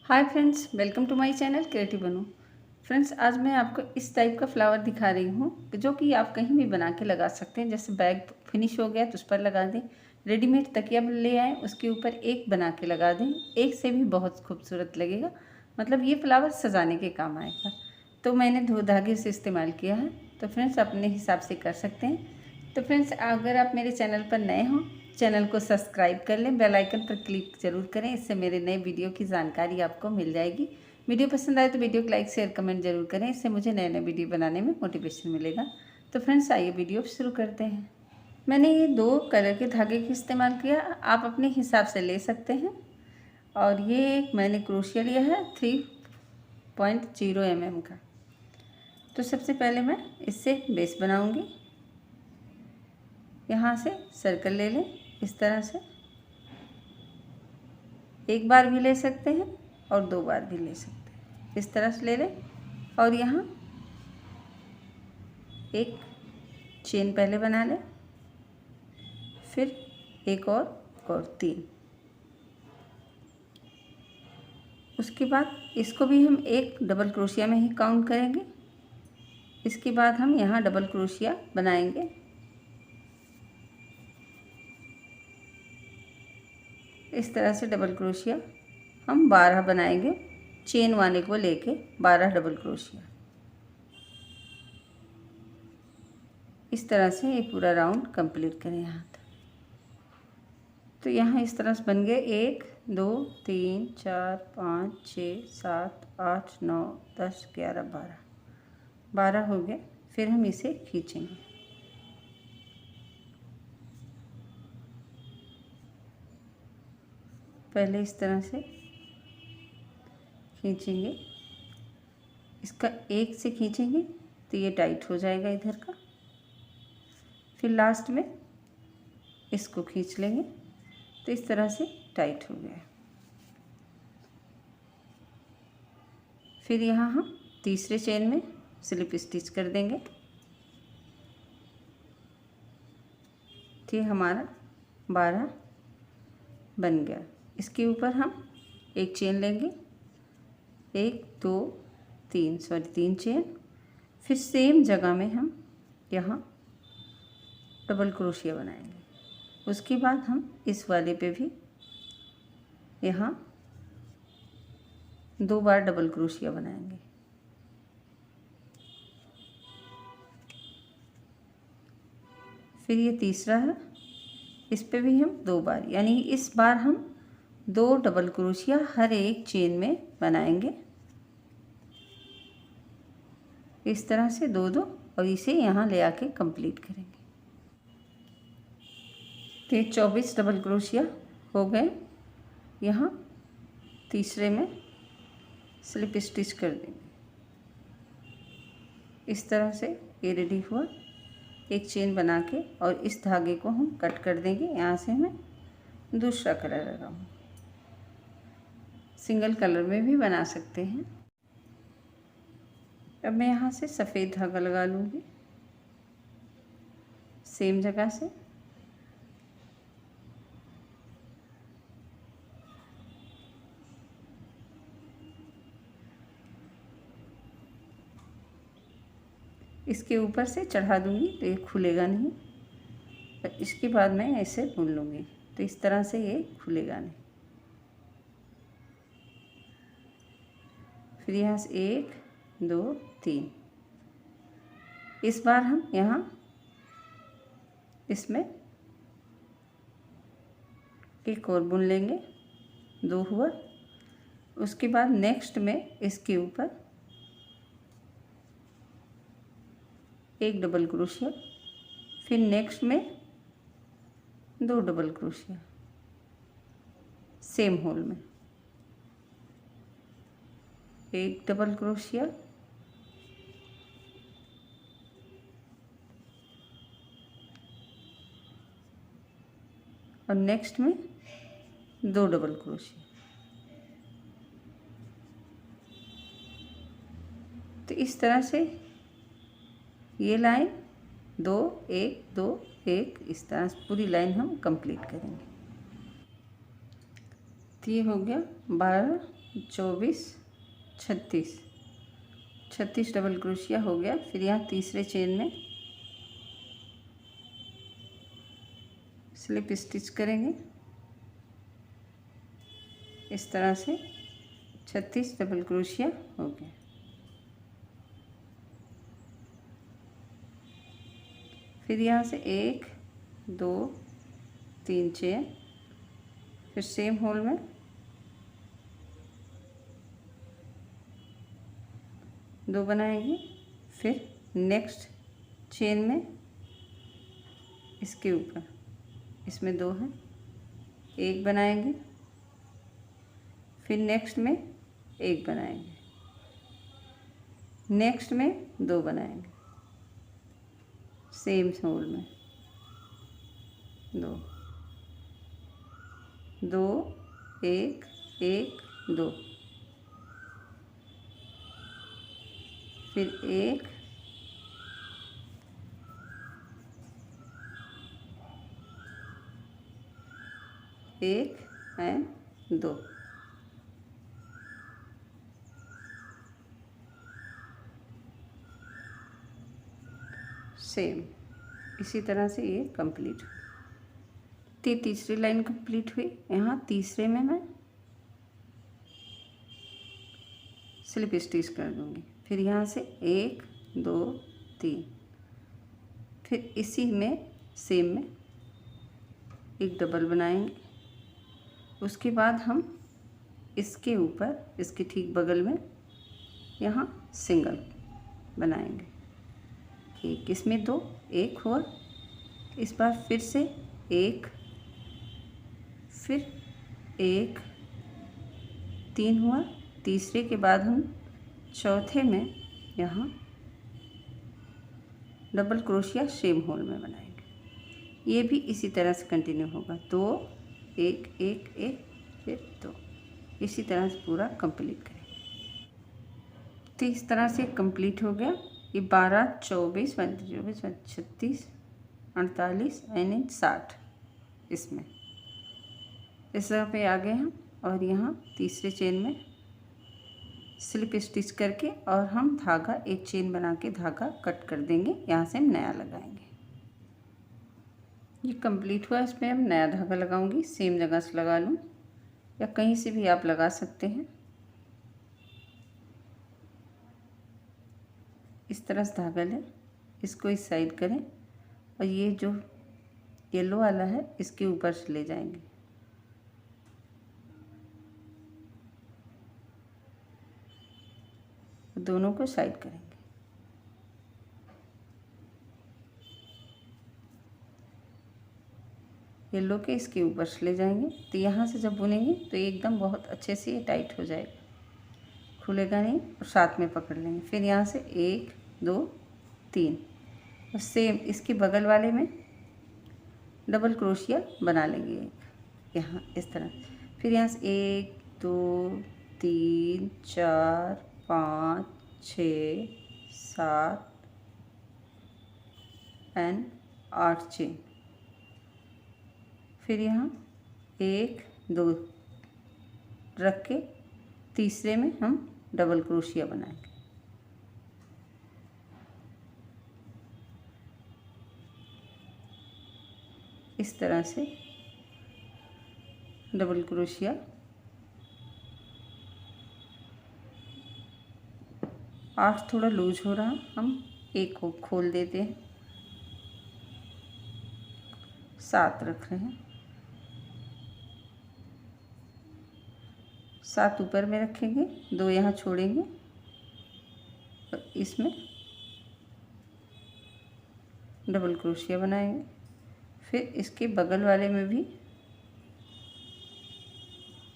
Hi friends, welcome to my channel creative बनू। Friends, आज मैं आपको इस टाइप का फ्लावर दिखा रही हूँ जो कि आप कहीं भी बना के लगा सकते हैं। जैसे बैग फिनिश हो गया तो उस पर लगा दें, रेडीमेड तकिया ले आएँ उसके ऊपर एक बना के लगा दें, एक से भी बहुत खूबसूरत लगेगा। मतलब ये फ्लावर सजाने के काम आएगा। तो मैंने धागे से इस्तेमाल किया है, तो फ्रेंड्स अपने हिसाब से कर सकते हैं। तो फ्रेंड्स, अगर आप मेरे चैनल पर नए हों, चैनल को सब्सक्राइब कर लें, बेल आइकन पर क्लिक ज़रूर करें। इससे मेरे नए वीडियो की जानकारी आपको मिल जाएगी। वीडियो पसंद आए तो वीडियो को लाइक शेयर कमेंट जरूर करें। इससे मुझे नए नए वीडियो बनाने में मोटिवेशन मिलेगा। तो फ्रेंड्स, आइए वीडियो शुरू करते हैं। मैंने ये 2 कलर के धागे का इस्तेमाल किया, आप अपने हिसाब से ले सकते हैं। और ये एक मैंने क्रोशिया लिया है 3.0 mm का। तो सबसे पहले मैं इससे बेस बनाऊंगी। यहाँ से सर्कल ले लें, इस तरह से एक बार भी ले सकते हैं और 2 बार भी ले सकते हैं। इस तरह से ले लें और यहाँ एक चेन पहले बना लें, फिर एक और 3। उसके बाद इसको भी हम एक डबल क्रोशिया में ही काउंट करेंगे। इसके बाद हम यहाँ डबल क्रोशिया बनाएंगे। इस तरह से डबल क्रोशिया हम 12 बनाएंगे, चेन वाले को लेके 12 डबल क्रोशिया। इस तरह से ये पूरा राउंड कंप्लीट करें यहाँ तक। तो यहाँ इस तरह से बन गए 1 2 3 4 5 6 7 8 9 10 11 12 हो गए। फिर हम इसे खींचेंगे। पहले इस तरह से खींचेंगे, इसका एक से खींचेंगे तो ये टाइट हो जाएगा इधर का। फिर लास्ट में इसको खींच लेंगे तो इस तरह से टाइट हो गया। फिर यहाँ हम तीसरे चेन में स्लिप स्टिच कर देंगे। तो हमारा 12 बन गया। इसके ऊपर हम एक चेन लेंगे, 1 2 3 3 चेन। फिर सेम जगह में हम यहाँ डबल क्रोशिया बनाएंगे। उसके बाद हम इस वाले पे भी यहाँ 2 बार डबल क्रोशिया बनाएंगे। फिर ये तीसरा है, इस पे भी हम 2 बार, यानी इस बार हम 2 डबल क्रोशिया हर एक चेन में बनाएंगे। इस तरह से 2 और इसे यहाँ ले आके कंप्लीट करेंगे। तो ये 24 डबल क्रोशिया हो गए। यहाँ तीसरे में स्लिप स्टिच कर देंगे। इस तरह से ये रेडी हुआ। एक चेन बना के और इस धागे को हम कट कर देंगे। यहाँ से मैं दूसरा कलर लगाऊँ, सिंगल कलर में भी बना सकते हैं। अब मैं यहाँ से सफ़ेद धागा लगा लूँगी सेम जगह से। इसके ऊपर से चढ़ा दूँगी तो ये खुलेगा नहीं। और इसके बाद मैं ऐसे बुन लूँगी तो इस तरह से ये खुलेगा नहीं। फिर यहाँ से 1 2 3। इस बार हम यहाँ इसमें एक और बुन लेंगे, 2 हुआ। उसके बाद नेक्स्ट में इसके ऊपर एक डबल क्रोशिया, फिर नेक्स्ट में 2 डबल क्रोशिया सेम होल में, एक डबल क्रोशिया, और नेक्स्ट में 2 डबल क्रोशिया। तो इस तरह से ये लाइन 2 1 2 1 इस तरह से पूरी लाइन हम कंप्लीट करेंगे। तो ये हो गया 12 24, 36, 36 डबल क्रोशिया हो गया। फिर यहाँ तीसरे चेन में स्लिप स्टिच करेंगे इस तरह से। 36 डबल क्रोशिया हो गया। फिर यहाँ से 1 2 3 चेन, फिर सेम होल में दो बनाएंगे। फिर नेक्स्ट चेन में इसके ऊपर, इसमें दो हैं, एक बनाएंगे। फिर नेक्स्ट में एक बनाएंगे, नेक्स्ट में दो बनाएंगे, सेम होल में दो दो, एक एक दो, फिर एक एक एंड दो। सेम इसी तरह से ये कंप्लीट हुई। तीसरी लाइन कंप्लीट हुई। यहाँ तीसरे में मैं स्लिप स्टिच कर दूंगी। फिर यहाँ से 1 2 3, फिर इसी में सेम में एक डबल बनाएंगे। उसके बाद हम इसके ऊपर, इसके ठीक बगल में यहाँ सिंगल बनाएंगे। एक इसमें दो, एक हुआ, इस बार फिर से एक, फिर एक, 3 हुआ। तीसरे के बाद हम चौथे में यहाँ डबल क्रोशिया सेम होल में बनाएंगे। ये भी इसी तरह से कंटिन्यू होगा। 2 1 1 1, फिर 2, इसी तरह से पूरा कंप्लीट करेंगे। तो इस तरह से कंप्लीट हो गया। ये 12 24 25 36 48 यानी 60 इसमें इस तरह पे आ गए हम। और यहाँ तीसरे चेन में स्लिप स्टिच करके और हम धागा एक चेन बना के धागा कट कर देंगे। यहाँ से हम नया लगाएंगे। ये कंप्लीट हुआ। इसमें हम नया धागा लगाऊंगी। सेम जगह से लगा लूँ या कहीं से भी आप लगा सकते हैं। इस तरह से धागा लें, इसको इस साइड करें और ये जो येलो वाला है इसके ऊपर से ले जाएंगे। दोनों को साइड करेंगे। येलो के इसके ऊपर से ले जाएंगे। तो यहाँ से जब बुनेंगे तो एकदम बहुत अच्छे से ये टाइट हो जाएगा, खुलेगा नहीं और साथ में पकड़ लेंगे। फिर यहाँ से 1 2 3 और सेम इसके बगल वाले में डबल क्रोशिया बना लेंगे एक यहाँ इस तरह। फिर यहाँ से 1 2 3 4 5 6 7 एंड 8 चेन। फिर यहाँ 1 2 रख के तीसरे में हम डबल क्रोशिया बनाएंगे। इस तरह से डबल क्रोशिया। आठ थोड़ा लूज हो रहा, हम एक को खोल देते हैं। 7 रख रहे हैं, 7 ऊपर में रखेंगे, 2 यहाँ छोड़ेंगे और इसमें डबल क्रोशिया बनाएंगे। फिर इसके बगल वाले में भी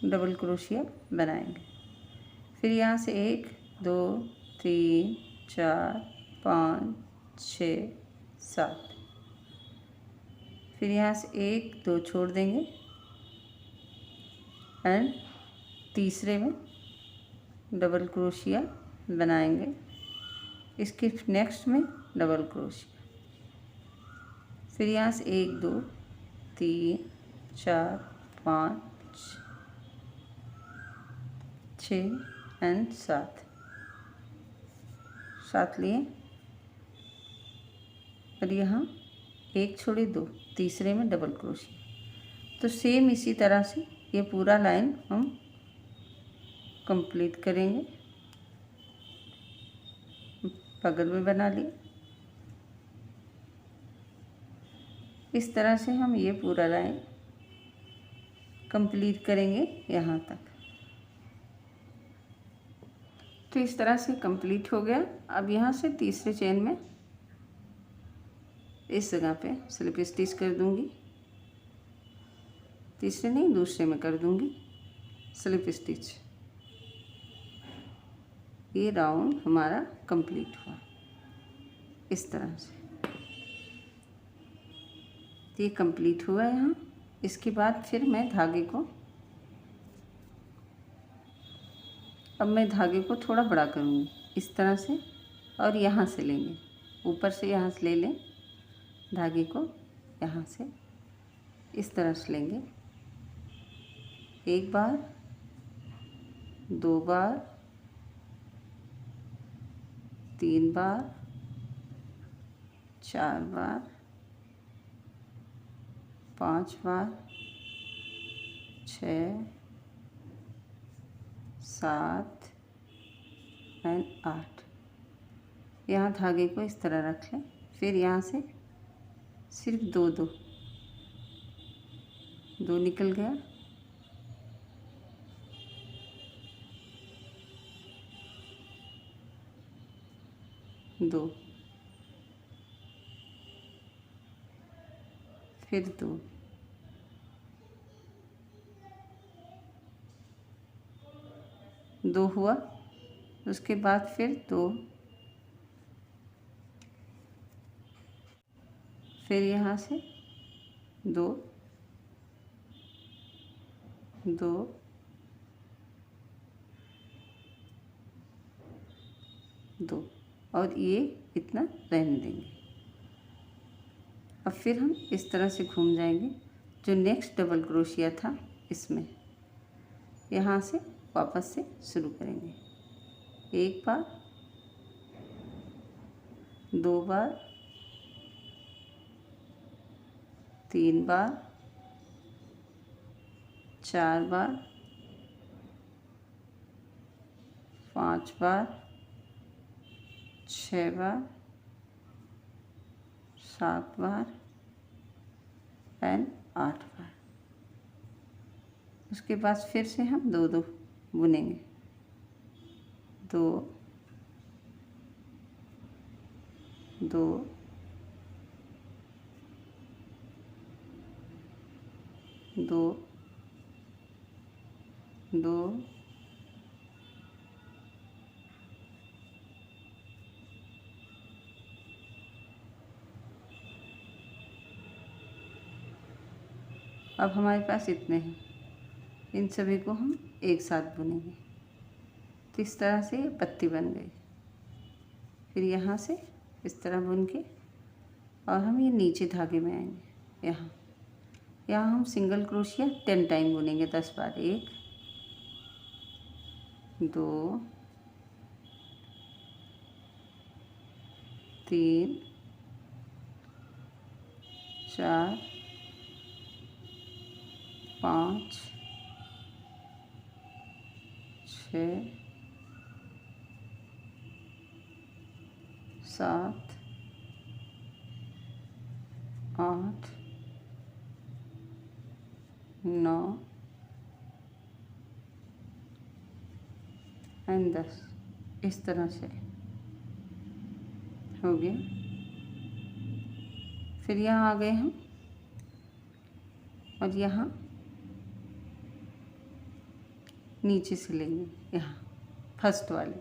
डबल क्रोशिया बनाएंगे। फिर यहाँ से 1 2 3 4 5 6 7, फिर यहाँ से 1 2 छोड़ देंगे एंड तीसरे में डबल क्रोशिया बनाएंगे। इसके नेक्स्ट में डबल क्रोशिया। फिर यहाँ से 1 2 3 4 5 6 एंड 7 लिए और यहाँ 1 छोड़े 2, तीसरे में डबल क्रोशिया। तो सेम इसी तरह से ये पूरा लाइन हम कंप्लीट करेंगे। बगल में बना लिए। इस तरह से हम ये पूरा लाइन कंप्लीट करेंगे यहाँ तक। तो इस तरह से कंप्लीट हो गया। अब यहाँ से तीसरे चेन में इस जगह पे स्लिप स्टिच कर दूंगी। तीसरे नहीं, दूसरे में कर दूंगी स्लिप स्टिच। ये राउंड हमारा कंप्लीट हुआ इस तरह से। ये कंप्लीट हुआ यहाँ। इसके बाद फिर मैं धागे को, अब मैं धागे को थोड़ा बड़ा करूँगी इस तरह से, और यहाँ से लेंगे, ऊपर से यहाँ से ले लें धागे को, यहाँ से इस तरह से लेंगे। 1 बार, 2 बार, 3 बार, 4 बार, 5 बार, 6, 7 एंड 8। यहाँ धागे को इस तरह रख लें। फिर यहाँ से सिर्फ 2 निकल गया। दो, फिर 2 हुआ। उसके बाद फिर 2, फिर यहाँ से 2, 2 और ये इतना रहने देंगे। अब फिर हम इस तरह से घूम जाएंगे। जो नेक्स्ट डबल क्रोशिया था इसमें, यहाँ से वापस से शुरू करेंगे। 1 बार, 2 बार, 3 बार, 4 बार, 5 बार, 6 बार, 7 बार एंड 8 बार। उसके बाद फिर से हम 2 बुनेंगे। 2, 2, 2, 2, अब हमारे पास इतने हैं। इन सभी को हम एक साथ बुनेंगे। तो इस तरह से ये पत्ती बन गई। फिर यहाँ से इस तरह बुन के और हम ये नीचे धागे में आएंगे। यहाँ हम सिंगल क्रोशिया 10 टाइम बुनेंगे, 10 बार। 1, 2, 3, 4, 5, 6, 7, 8, 9 एंड 10। इस तरह से हो गया। फिर यहाँ आ गए हम और यहाँ नीचे से लेंगे। यहाँ फर्स्ट वाले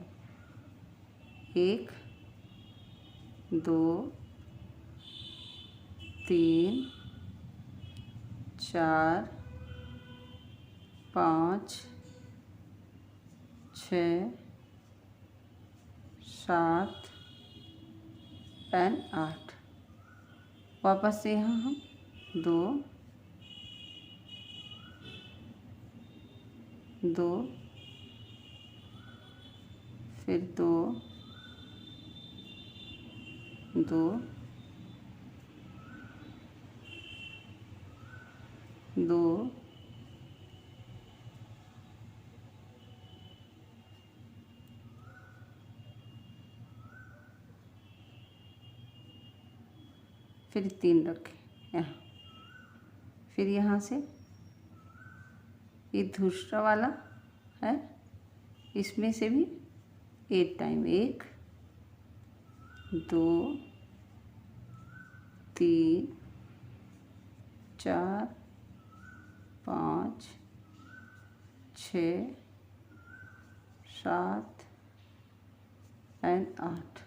1, 2, 3, 4, 5, 6, 7 एंड 8। वापस से यहाँ हम 2, 2, फिर 2 2 2 फिर 3 रखें यहाँ। फिर यहाँ से ये दूसरा वाला है, इसमें से भी 8 टाइम 1 2 3 4 5 6 7 एंड 8।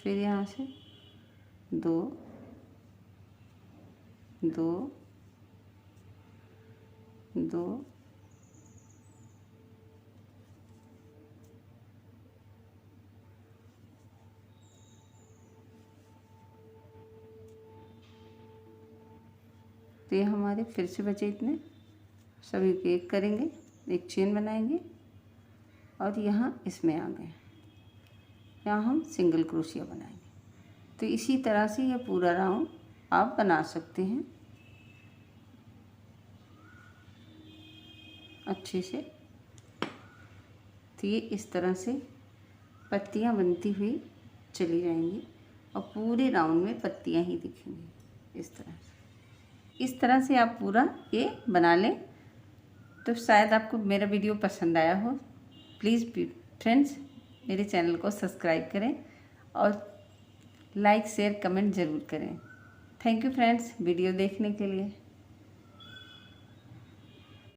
फिर यहाँ से 2 2 2 तो ये हमारे फिर से बचे इतने, सभी को एक करेंगे, एक चेन बनाएंगे और यहाँ इसमें आ गए, यहाँ हम सिंगल क्रोशिया बनाएंगे। तो इसी तरह से ये पूरा राउंड आप बना सकते हैं अच्छे से। तो ये इस तरह से पत्तियाँ बनती हुई चली जाएंगी और पूरे राउंड में पत्तियाँ ही दिखेंगी इस तरह से। इस तरह से आप पूरा ये बना लें। तो शायद आपको मेरा वीडियो पसंद आया हो। प्लीज़ फ्रेंड्स मेरे चैनल को सब्सक्राइब करें और लाइक शेयर कमेंट ज़रूर करें। थैंक यू फ्रेंड्स वीडियो देखने के लिए।